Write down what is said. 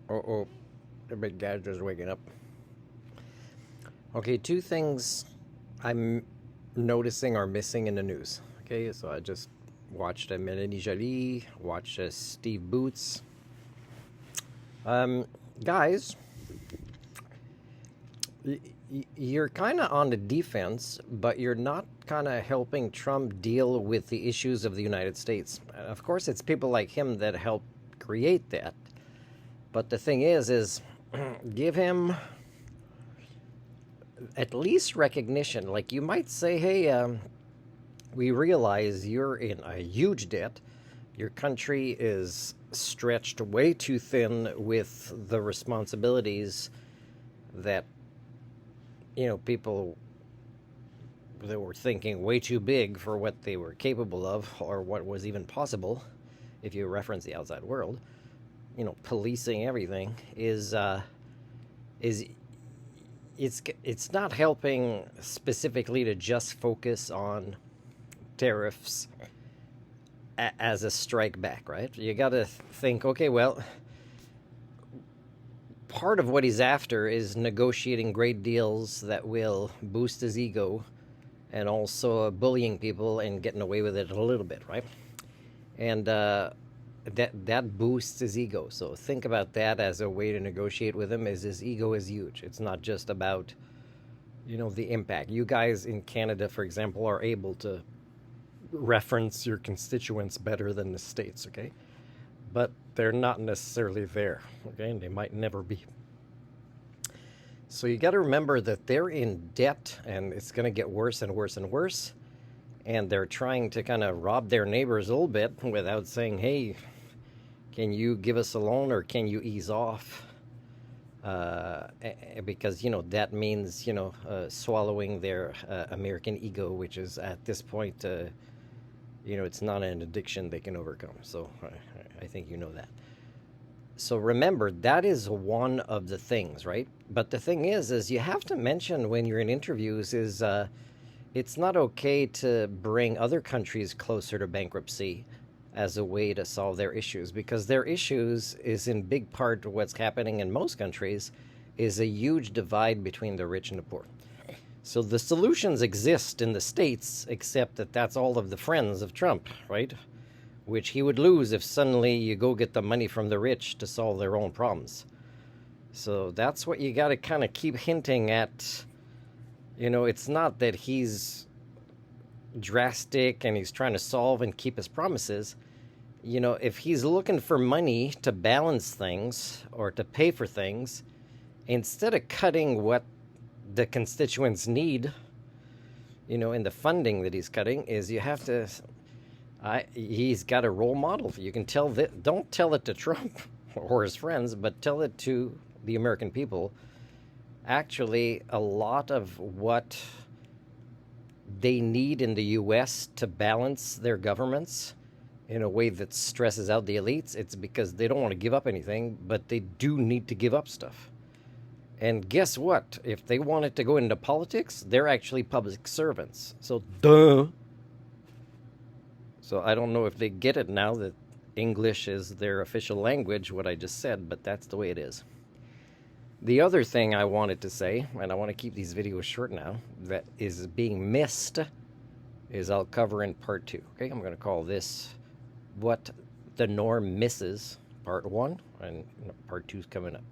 Oh, the big guy's just waking up. Okay, two things I'm noticing are missing in the news. Okay, so I just watched a Melanie Jolie, watched a Steve Boots. Um, Guys, you're kind of on the defense, but you're not kind of helping Trump deal with the issues of the United States. Of course, it's people like him that help create that. But the thing is give him at least recognition. Like you might say, hey, we realize you're in a huge debt. Your country is stretched way too thin with the responsibilities that, people that were thinking way too big for what they were capable of or what was even possible, if you reference the outside world, policing everything is it's not helping specifically to just focus on tariffs as a strike back, right? You got to think, okay, well, part of what he's after is negotiating great deals that will boost his ego and also bullying people and getting away with it a little bit, right? And that boosts his ego. So think about that as a way to negotiate with him. Is his ego is huge. It's not just about the impact. You guys in Canada, for example, are able to reference your constituents better than the states, okay? But they're not necessarily there, okay? And they might never be. So you got to remember that they're in debt and it's going to get worse and worse and worse. And they're trying to kind of rob their neighbors a little bit without saying, hey, can you give us a loan or can you ease off? Because, that means, swallowing their American ego, which is at this point, it's not an addiction they can overcome. So I think you know that. So remember, that is one of the things, right? But the thing is you have to mention when you're in interviews is it's not okay to bring other countries closer to bankruptcy as a way to solve their issues, because their issues is in big part what's happening in most countries is a huge divide between the rich and the poor. So the solutions exist in the States, except that that's all of the friends of Trump, right? Which he would lose if suddenly you go get the money from the rich to solve their own problems. So that's what you got to kind of keep hinting at. It's not that he's drastic and he's trying to solve and keep his promises. If he's looking for money to balance things or to pay for things, instead of cutting what the constituents need, in the funding that he's cutting, is you have to. He's got a role model. You can tell that. Don't tell it to Trump or his friends, but tell it to the American people. Actually, a lot of what they need in the U.S. to balance their governments in a way that stresses out the elites, it's because they don't want to give up anything, but they do need to give up stuff. And guess what? If they wanted to go into politics, they're actually public servants. So, duh. So I don't know if they get it now that English is their official language, what I just said, but that's the way it is. The other thing I wanted to say, and I want to keep these videos short now, that is being missed, is I'll cover in part 2. Okay, I'm going to call this What the Norm Misses, part 1, and part 2 is coming up.